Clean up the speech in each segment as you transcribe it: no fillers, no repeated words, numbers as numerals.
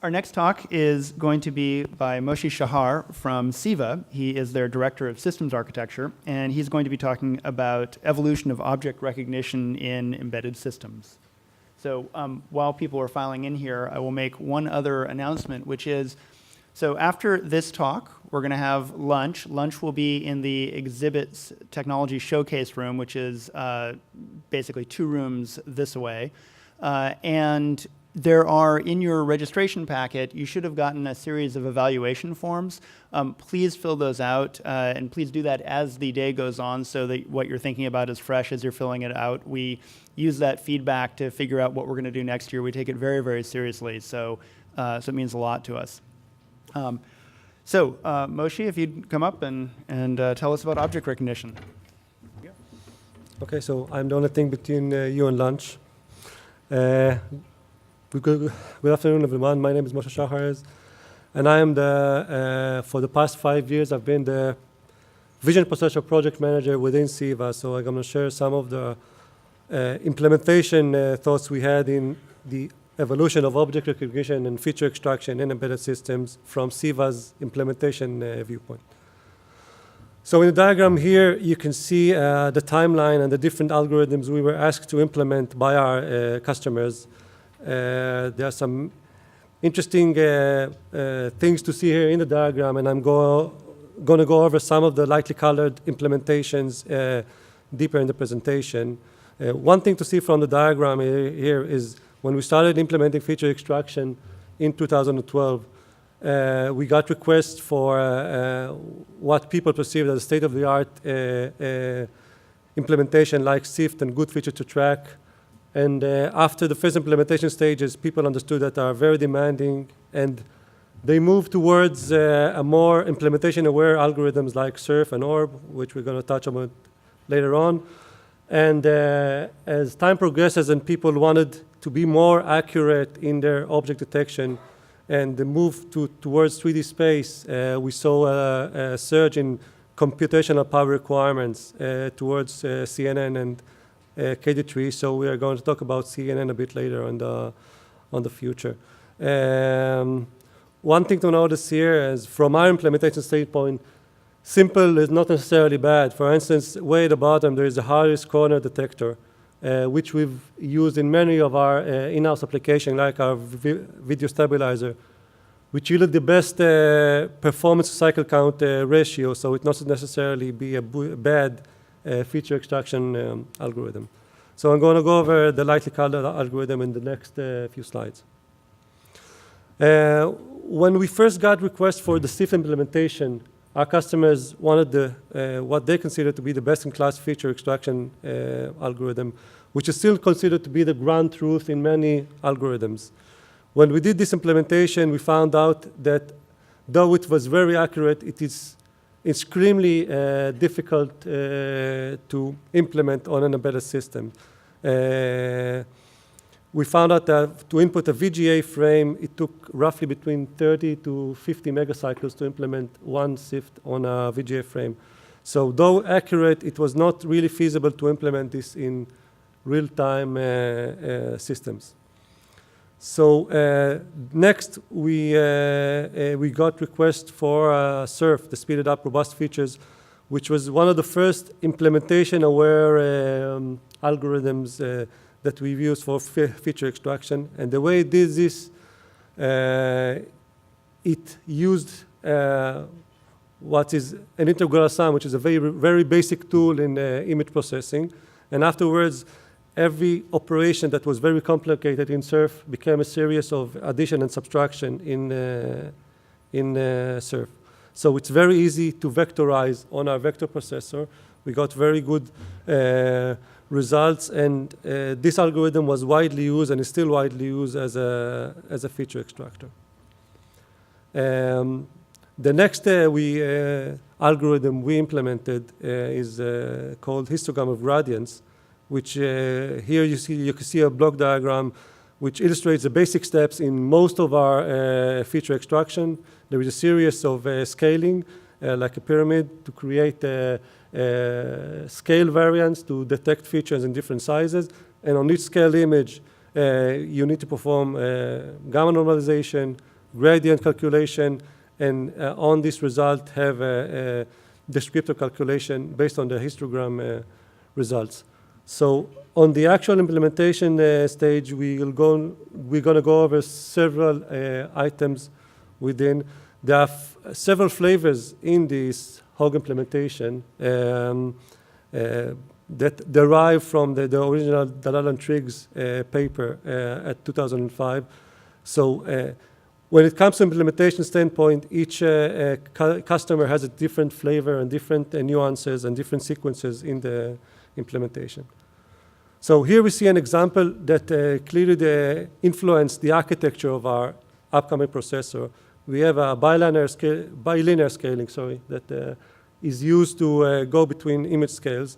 Our next talk is going to be by Moshe Shahar from CEVA. He is their Director of Systems Architecture, and he's going to be talking about evolution of object recognition in embedded systems. So while people are filing in here, I will make one other announcement, which is, so after this talk, we're going to have lunch. Lunch will be in the Exhibits Technology Showcase room, which is basically 2 rooms this way. And there are, in your registration packet, you should have gotten a series of evaluation forms. Please fill those out, and please do that as the day goes on so that what you're thinking about is fresh as you're filling it out. We use that feedback to figure out what we're going to do next year. We take it very, very seriously, so it means a lot to us. Moshe, if you'd come up and tell us about object recognition. Yeah. Okay, so I'm the only thing between you and lunch. Good afternoon, everyone. My name is Moshe Shahar, and I am for the past 5 years, I've been the Vision Processor Project Manager within CEVA. So I'm going to share some of the implementation thoughts we had in the evolution of object recognition and feature extraction in embedded systems from CEVA's implementation viewpoint. So in the diagram here, you can see the timeline and the different algorithms we were asked to implement by our customers. There are some interesting things to see here in the diagram, and I'm going to go over some of the lightly colored implementations deeper in the presentation. One thing to see from the diagram here is when we started implementing feature extraction in 2012, we got requests for what people perceived as state-of-the-art implementation like SIFT and good feature to track. And after the first implementation stages, people understood that are very demanding, and they moved towards a more implementation-aware algorithms like SURF and ORB, which we're going to touch on later on. And as time progresses and people wanted to be more accurate in their object detection and the move towards 3D space, we saw a surge in computational power requirements towards CNN and KD3, so we are going to talk about CNN a bit later on the future. One thing to notice here is from our implementation standpoint, simple is not necessarily bad. For instance, way at the bottom, there is a hardest corner detector, which we've used in many of our in-house applications, like our video stabilizer, which yielded the best performance cycle count ratio, so it not necessarily be a bad feature extraction algorithm. So I'm going to go over the lightly colored algorithm in the next few slides. When we first got requests for the SIFT implementation, our customers wanted what they considered to be the best-in-class feature extraction algorithm, which is still considered to be the ground truth in many algorithms. When we did this implementation, we found out that though it was very accurate, it is extremely difficult to implement on an embedded system. We found out that to input a VGA frame, it took roughly between 30 to 50 megacycles to implement one SIFT on a VGA frame. So though accurate, it was not really feasible to implement this in real-time systems. So next, we got requests for SURF, the speeded up robust features, which was one of the first implementation-aware algorithms that we've used for feature extraction. And the way it did this, it used what is an integral sum, which is a very, very basic tool in image processing. And afterwards, every operation that was very complicated in SURF became a series of addition and subtraction in SURF. So it's very easy to vectorize on our vector processor. We got very good results, and this algorithm was widely used and is still widely used as a feature extractor. The next algorithm we implemented is called histogram of gradients, which here you can see a block diagram which illustrates the basic steps in most of our feature extraction. There is a series of scaling, like a pyramid, to create scale variants to detect features in different sizes. And on each scale image, you need to perform gamma normalization, gradient calculation, and on this result have a descriptor calculation based on the histogram results. So on the actual implementation stage, we're going to go over several items within. There are several flavors in this Hog implementation that derive from the original Dalal and Triggs paper at 2005. So when it comes to implementation standpoint, each customer has a different flavor and different nuances and different sequences in the implementation. So here we see an example that clearly influenced the architecture of our upcoming processor. We have a bilinear scaling, that is used to go between image scales.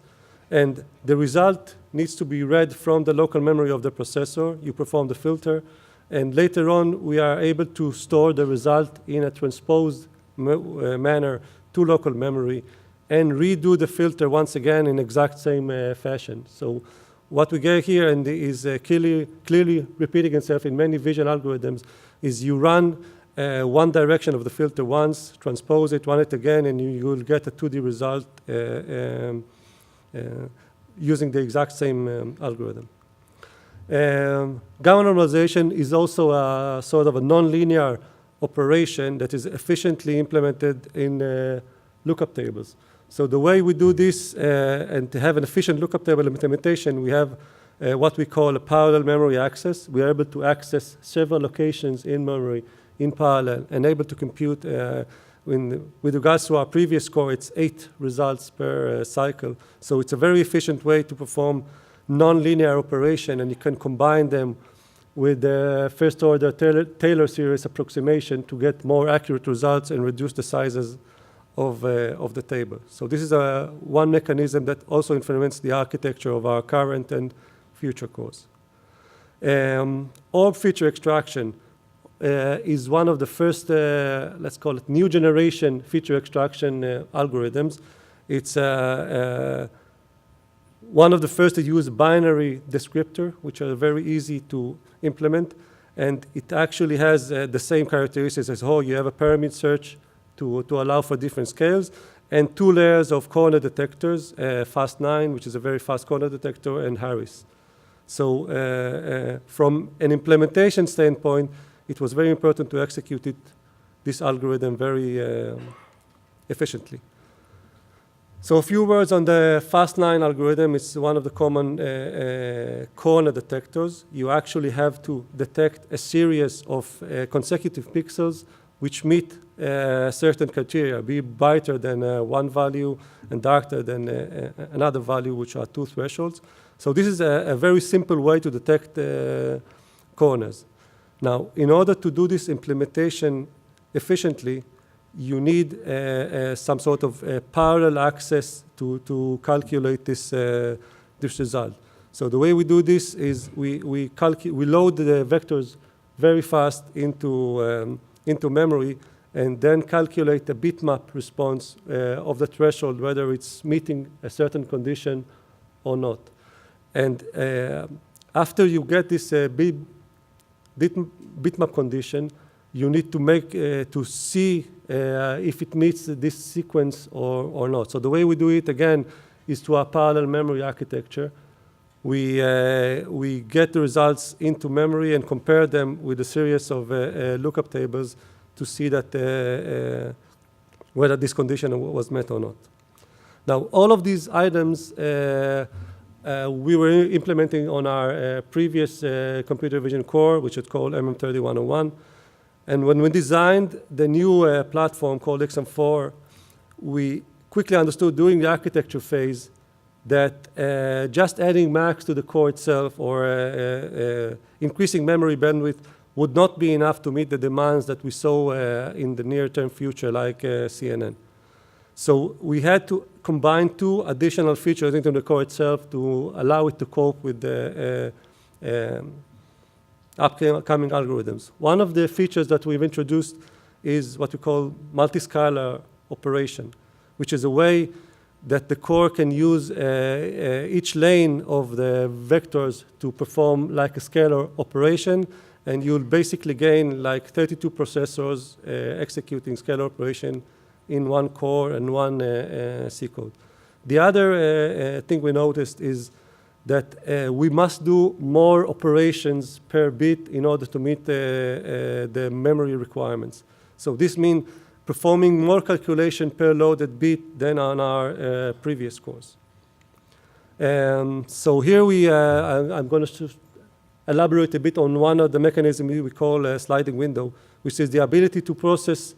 And the result needs to be read from the local memory of the processor. You perform the filter. And later on, we are able to store the result in a transposed manner to local memory and redo the filter once again in exact same fashion. So what we get here and is clearly repeating itself in many vision algorithms is you run one direction of the filter once, transpose it, run it again, and you will get a 2D result using the exact same algorithm. Gamma normalization is also a sort of a nonlinear operation that is efficiently implemented in lookup tables. So the way we do this and to have an efficient lookup table implementation, we have what we call a parallel memory access. We are able to access several locations in memory in parallel and able to compute, with regards to our previous core, it's 8 results per cycle. So it's a very efficient way to perform nonlinear operation, and you can combine them with the first order Taylor series approximation to get more accurate results and reduce the sizes of the table. So this is one mechanism that also influences the architecture of our current and future cores. Orb feature extraction is one of the first, let's call it new generation feature extraction algorithms. It's one of the first to use binary descriptor, which are very easy to implement. And it actually has the same characteristics as you have a pyramid search to allow for different scales, and 2 layers of corner detectors, Fast9, which is a very fast corner detector, and Harris. So from an implementation standpoint, it was very important to execute this algorithm very efficiently. So a few words on the Fast9 algorithm. It's one of the common corner detectors. You actually have to detect a series of consecutive pixels which meet certain criteria, be brighter than one value and darker than another value, which are 2 thresholds. So this is a very simple way to detect corners. Now, in order to do this implementation efficiently, you need some sort of parallel access to calculate this result. So the way we do this is we load the vectors very fast into memory and then calculate the bitmap response of the threshold, whether it's meeting a certain condition or not. And after you get this bitmap condition, you need to make to see if it meets this sequence or not. So the way we do it again is through a parallel memory architecture. We get the results into memory and compare them with a series of lookup tables to see that whether this condition was met or not. Now, all of these items we were implementing on our previous computer vision core, which is called MM30101. And when we designed the new platform called XM4, we quickly understood during the architecture phase that just adding max to the core itself or increasing memory bandwidth would not be enough to meet the demands that we saw in the near-term future, like CNN. So we had to combine 2 additional features into the core itself to allow it to cope with the upcoming algorithms. One of the features that we've introduced is what we call multi-scalar operation, which is a way that the core can use each lane of the vectors to perform like a scalar operation and you'll basically gain like 32 processors executing scalar operation in one core and one C code. The other thing we noticed is that we must do more operations per bit in order to meet the memory requirements. So this means performing more calculation per loaded bit than on our previous cores. So here I'm going to elaborate a bit on one of the mechanisms we call a sliding window, which is the ability to process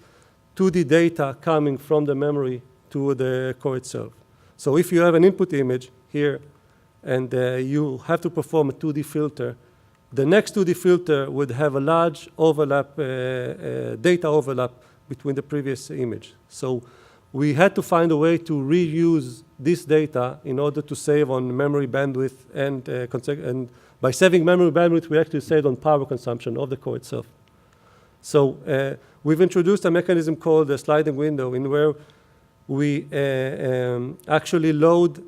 2D data coming from the memory to the core itself. So if you have an input image here, and you have to perform a 2D filter, the next 2D filter would have a large overlap, data overlap between the previous image. So we had to find a way to reuse this data in order to save on memory bandwidth, and by saving memory bandwidth, we actually saved on power consumption of the core itself. So we've introduced a mechanism called the sliding window, in where we actually load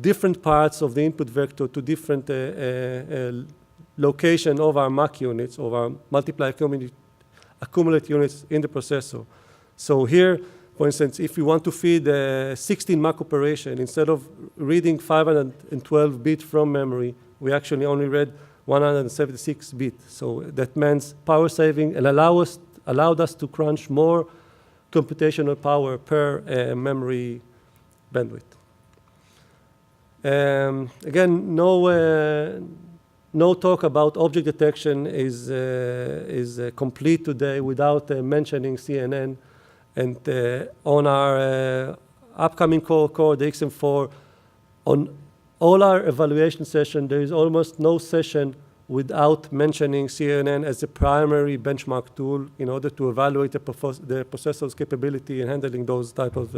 different parts of the input vector to different location of our MAC units, of our multiply accumulate units in the processor. So here, for instance, if you want to feed a 16 MAC operation, instead of reading 512 bits from memory, we actually only read 176 bits. So that means power saving, and allowed us to crunch more computational power per memory bandwidth. Again, no talk about object detection is complete today without mentioning CNN. And on our upcoming core, the XM4, on all our evaluation session, there is almost no session without mentioning CNN as the primary benchmark tool in order to evaluate the processor's capability in handling those type of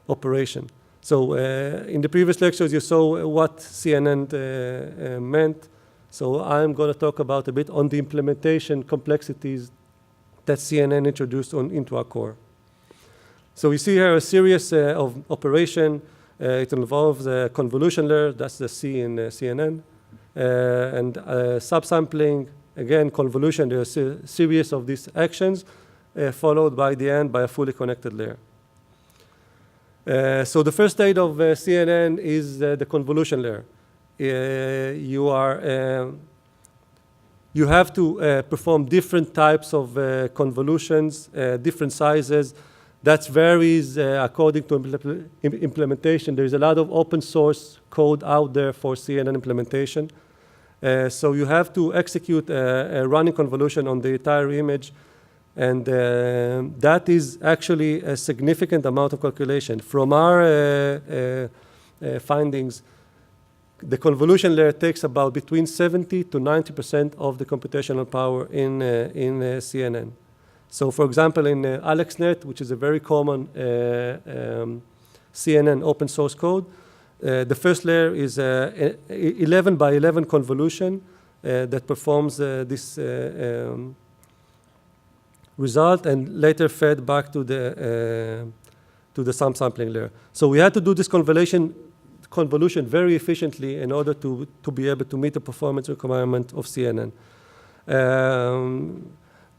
operation. So in the previous lectures, you saw what CNN meant. So I'm going to talk about a bit on the implementation complexities that CNN introduced into our core. So we see here a series of operation. It involves a convolution layer, that's the C in CNN. And subsampling, again, convolution, there's a series of these actions, followed by the end by a fully connected layer. So the first state of CNN is the convolution layer. You have to perform different types of convolutions, different sizes. That varies according to implementation. There's a lot of open source code out there for CNN implementation. So you have to execute a running convolution on the entire image, and that is actually a significant amount of calculation. From our findings, the convolution layer takes about between 70 to 90% of the computational power in CNN. So for example, in AlexNet, which is a very common CNN open source code, the first layer is 11 by 11 convolution that performs this result, and later fed back to the subsampling layer. So we had to do this convolution very efficiently in order to be able to meet the performance requirement of CNN.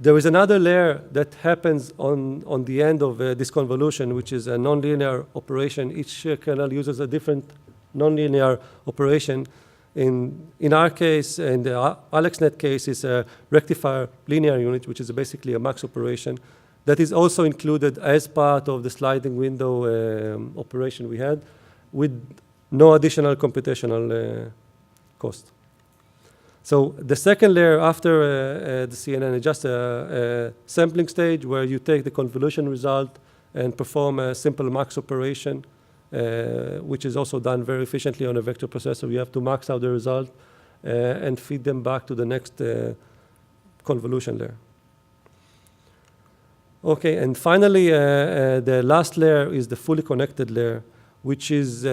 There is another layer that happens on the end of this convolution, which is a nonlinear operation. Each kernel uses a different nonlinear operation. In our case, in the AlexNet case, is a rectifier linear unit, which is basically a max operation. That is also included as part of the sliding window operation we had, with no additional computational cost. So the second layer after the CNN is just a sampling stage where you take the convolution result and perform a simple max operation, which is also done very efficiently on a vector processor. You have to max out the result and feed them back to the next convolution layer. Okay, and finally, the last layer is the fully connected layer, which is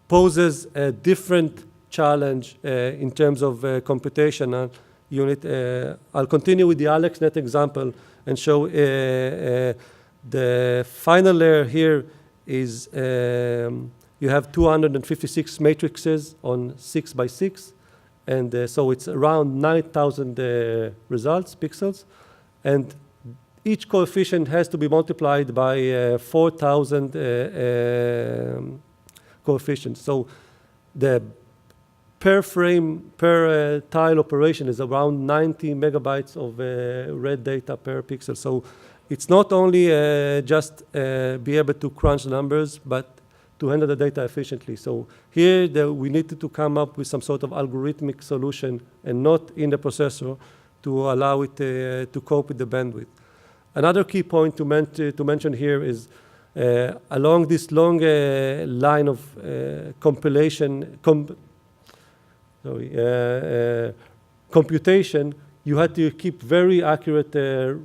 poses a different challenge in terms of computational unit. I'll continue with the AlexNet example and show the final layer here is you have 256 matrices on 6 by 6, And so it's around 9,000 results, pixels. And each coefficient has to be multiplied by 4,000 coefficients. So the per frame, per tile operation is around 90 megabytes of red data per pixel. So it's not only just be able to crunch the numbers, but to handle the data efficiently. So here we needed to come up with some sort of algorithmic solution and not in the processor to allow it to cope with the bandwidth. Another key point to mention here is along this long line of computation, you had to keep very accurate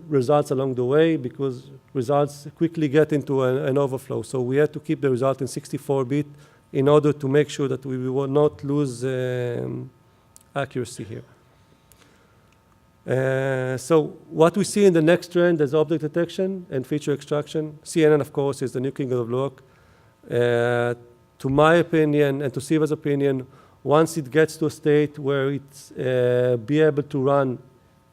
results along the way because results quickly get into an overflow. So we had to keep the result in 64-bit in order to make sure that we will not lose accuracy here. So what we see in the next trend is object detection and feature extraction. CNN, of course, is the new king of the block. To my opinion and to CEVA's opinion, once it gets to a state where it's be able to run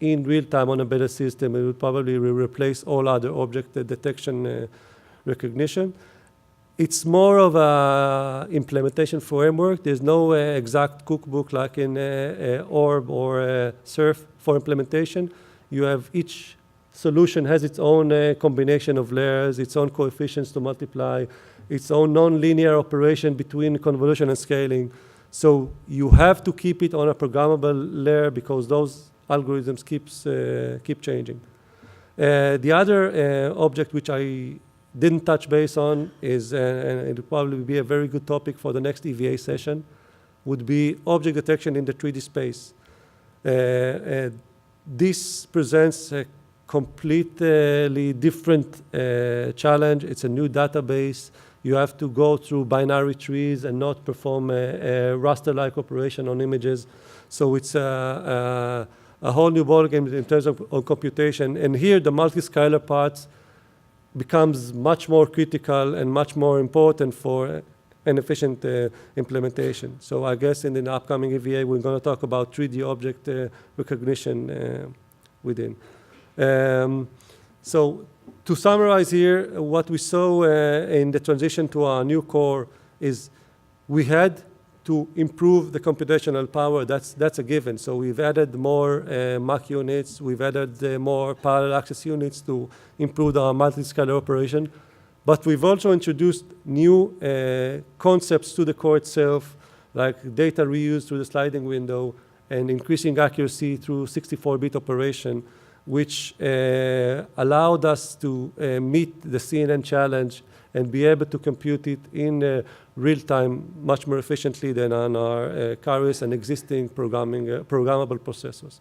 in real time on a embedded system, it will probably replace all other object detection recognition. It's more of a implementation framework. There's no exact cookbook like in ORB or SURF for implementation. You have each solution has its own combination of layers, its own coefficients to multiply, its own non-linear operation between convolution and scaling. So you have to keep it on a programmable layer because those algorithms keep changing. The other object which I didn't touch base on is, and it will probably be a very good topic for the next EVA session, would be object detection in the 3D space. This presents a completely different challenge. It's a new database. You have to go through binary trees and not perform a raster-like operation on images. So it's a whole new ballgame in terms of computation. And here, the multi-scalar parts becomes much more critical and much more important for an efficient implementation. So I guess in the upcoming EVA, we're going to talk about 3D object recognition within. So to summarize here, what we saw in the transition to our new core is we had to improve the computational power. That's a given. So we've added more MAC units. We've added more parallel access units to improve our multi-scalar operation. But we've also introduced new concepts to the core itself, like data reuse through the sliding window and increasing accuracy through 64-bit operation, which allowed us to meet the CNN challenge and be able to compute it in real time much more efficiently than on our current and existing programmable processors.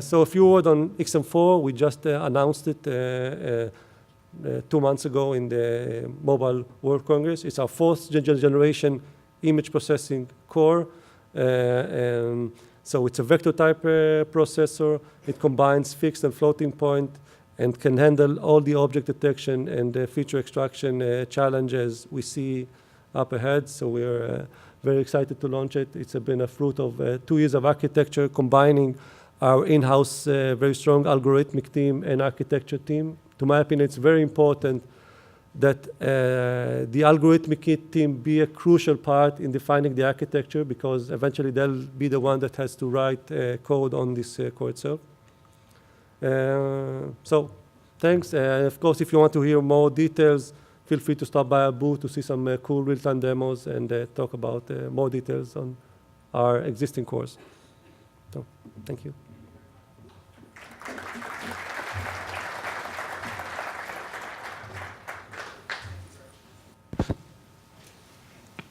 So a few words on XM4. We just announced it 2 months ago in the Mobile World Congress. It's our 4th generation image processing core. So it's a vector type processor. It combines fixed and floating point and can handle all the object detection and feature extraction challenges we see up ahead. So we're very excited to launch it. It's been a fruit of 2 years of architecture, combining our in-house very strong algorithmic team and architecture team. To my opinion, it's very important that the algorithmic team be a crucial part in defining the architecture because eventually they'll be the one that has to write code on this core itself. So thanks. Of course, if you want to hear more details, feel free to stop by our booth to see some cool real-time demos and talk about more details on our existing course. So thank you.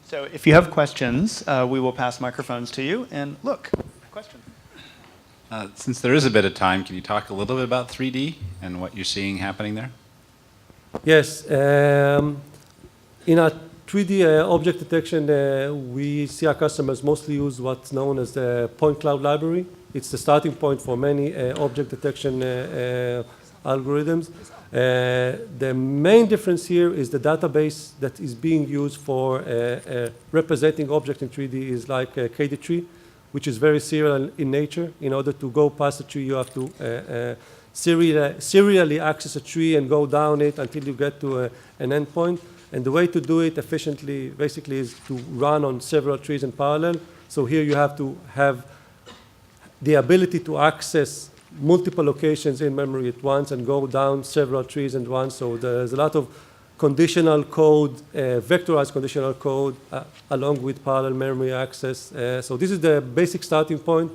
So if you have questions, we will pass microphones to you. And look, question. Since there is a bit of time, can you talk a little bit about 3D and what you're seeing happening there? Yes. In our 3D object detection, we see our customers mostly use what's known as the point cloud library. It's the starting point for many object detection algorithms. The main difference here is the database that is being used for representing objects in 3D is like a KD tree, which is very serial in nature. In order to go past a tree, you have to serially access a tree and go down it until you get to an endpoint. And the way to do it efficiently, basically, is to run on several trees in parallel. So here you have to have the ability to access multiple locations in memory at once and go down several trees at once. So there's a lot of conditional code, vectorized conditional code, along with parallel memory access. So this is the basic starting point.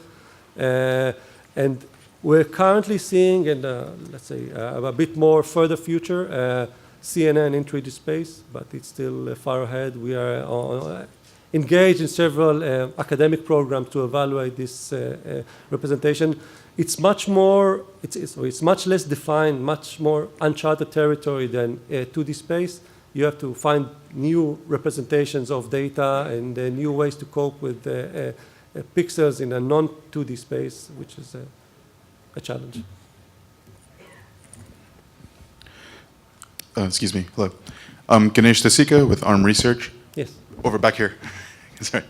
And we're currently seeing, in let's say, a bit more further future, CNN in 3D space, but it's still far ahead. We are engaged in several academic programs to evaluate this representation. It's much more, it's much less defined, much more uncharted territory than 2D space. You have to find new representations of data and new ways to cope with pixels in a non-2D space, which is a challenge. Excuse me, hello. I'm Ganesh Tasika with ARM Research. Yes. Over back here. Sorry.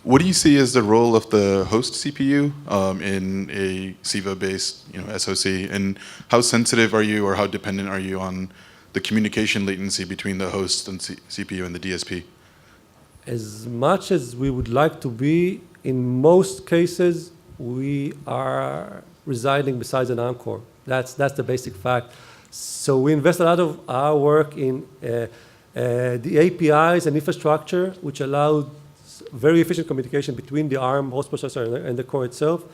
What do you see as the role of the host CPU in a CEVA-based SoC? And how sensitive are you or how dependent are you on the communication latency between the host and CPU and the DSP? As much as we would like to be, in most cases, we are residing beside an ARM core. That's the basic fact. So we invest a lot of our work in the APIs and infrastructure, which allow very efficient communication between the ARM host processor and the core itself.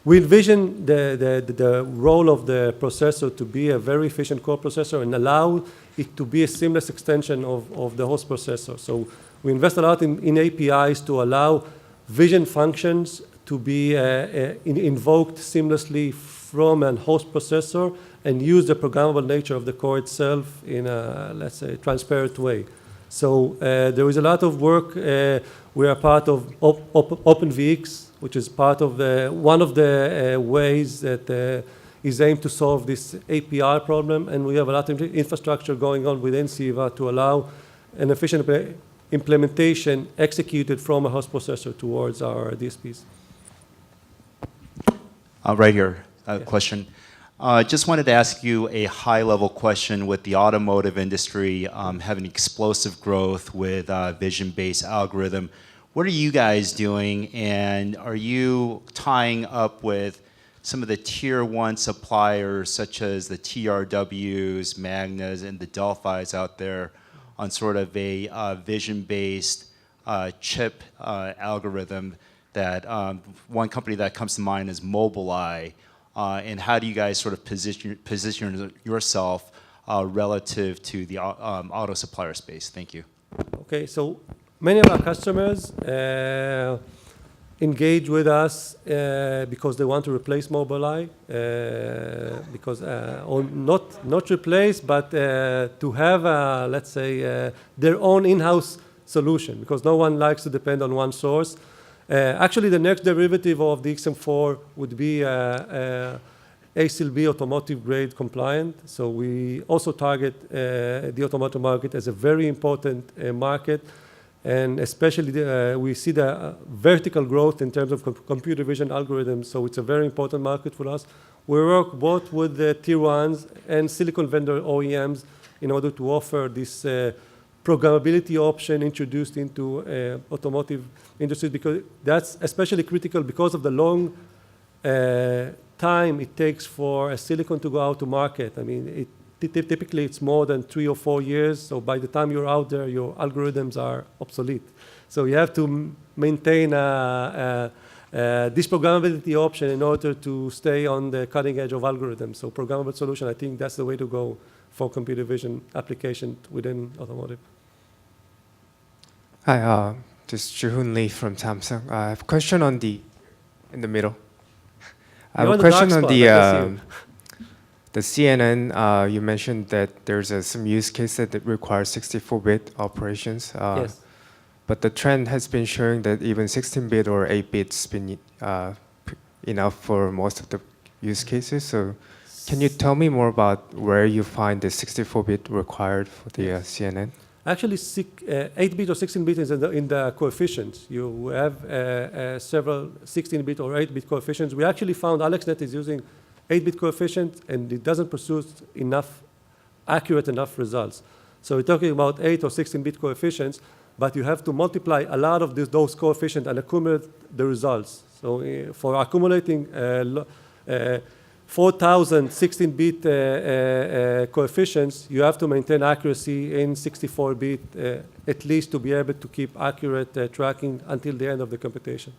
We envision the role of the processor to be a very efficient core processor and allow it to be a seamless extension of the host processor. So we invest a lot in APIs to allow vision functions to be invoked seamlessly from a host processor and use the programmable nature of the core itself in a, let's say, transparent way. So there is a lot of work. We are part of OpenVX, which is part of one of the ways that is aimed to solve this API problem. And we have a lot of infrastructure going on within CEVA to allow an efficient implementation executed from a host processor towards our DSPs. Right here, Yeah. question. Just wanted to ask you a high-level question with the automotive industry having explosive growth with vision-based algorithm. What are you guys doing, and are you tying up with some of the tier one suppliers such as the TRWs, Magnas, and the Delphis out there on sort of a vision-based chip algorithm that one company that comes to mind is Mobileye, and how do you guys sort of position yourself relative to the auto supplier space? Thank you. Okay, so many of our customers engage with us because they want to replace Mobileye, or not replace, but to have, let's say, their own in-house solution, because no one likes to depend on one source. Actually, the next derivative of the XM4 would be ASIL-B automotive grade compliant. So we also target the automotive market as a very important market. And especially we see the vertical growth in terms of computer vision algorithms. So it's a very important market for us. We work both with the tier ones and silicon vendor OEMs in order to offer this programmability option introduced into automotive industry, because that's especially critical because of the long time it takes for a silicon to go out to market. I mean, typically it's more than 3 or 4 years. So by the time you're out there, your algorithms are obsolete. So you have to maintain this programmability option in order to stay on the cutting edge of algorithms. So programmable solution, I think that's the way to go for computer vision application within automotive. Hi, this is Jihoon Lee from Samsung. I have a question on in the middle. I have a question on the CNN. You mentioned that there's some use case that requires 64-bit operations. Yes. But the trend has been showing that even 16-bit or 8-bit's been enough for most of the use cases. So can you tell me more about where you find the 64-bit required for the CNN? Actually, 8-bit or 16-bit is in the coefficients. You have several 16-bit or 8-bit coefficients. We actually found AlexNet is using 8-bit coefficient, and it doesn't produce accurate enough results. So we're talking about 8 or 16-bit coefficients, but you have to multiply a lot of those coefficients and accumulate the results. So for accumulating 4,000 16-bit coefficients, you have to maintain accuracy in 64-bit at least to be able to keep accurate tracking until the end of the computation.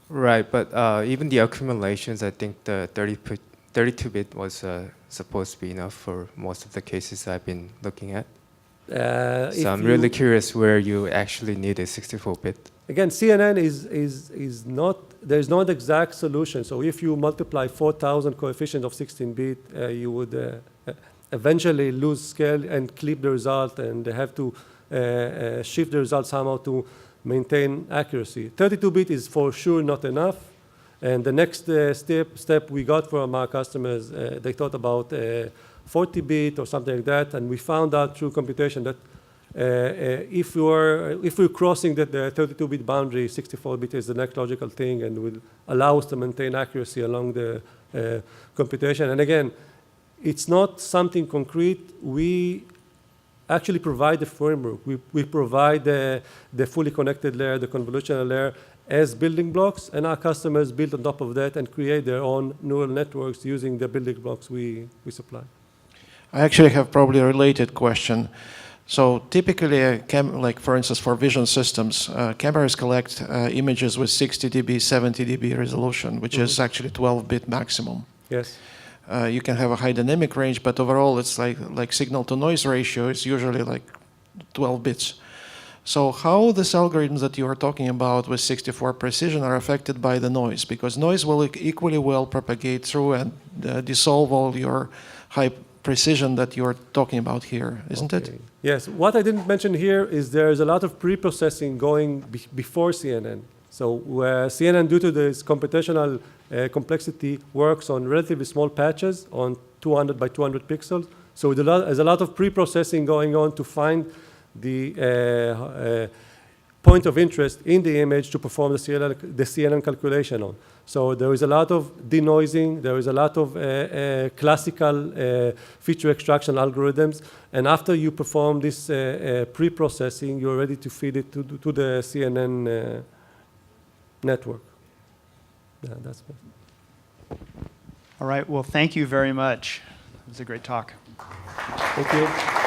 Right, but even the accumulations, I think the 32-bit was supposed to be enough for most of the cases I've been looking at. So I'm really curious where you actually need a 64-bit. Again, CNN is not, there's not exact solution. So if you multiply 4,000 coefficient of 16-bit, you would eventually lose scale and clip the result and have to shift the result somehow to maintain accuracy. 32-bit is for sure not enough. And the next step we got from our customers, they thought about 40-bit or something like that. And we found out through computation that if we're crossing the 32-bit boundary, 64-bit is the next logical thing and will allow us to maintain accuracy along the computation. And again, it's not something concrete. We actually provide the framework. We provide the fully connected layer, the convolutional layer, as building blocks, and our customers build on top of that and create their own neural networks using the building blocks we supply. I actually have probably a related question. So typically, like for instance, for vision systems, cameras collect images with 60 dB, 70 dB resolution, which is actually 12-bit maximum. Yes. You can have a high dynamic range, but overall, it's like signal-to-noise ratio is usually like 12 bits. So how these algorithms that you are talking about with 64 precision are affected by the noise? Because noise will equally well propagate through and dissolve all your high precision that you're talking about here, isn't it? Yes. What I didn't mention here is there's a lot of pre-processing going before CNN. So CNN, due to this computational complexity, works on relatively small patches on 200 by 200 pixels. So there's a lot of pre-processing going on to find the point of interest in the image to perform the CNN calculation on. So there is a lot of denoising, there is a lot of classical feature extraction algorithms, and after you perform this pre-processing, you're ready to feed it to the CNN network. Yeah, that's it. All right, well, thank you very much. It was a great talk. Thank you.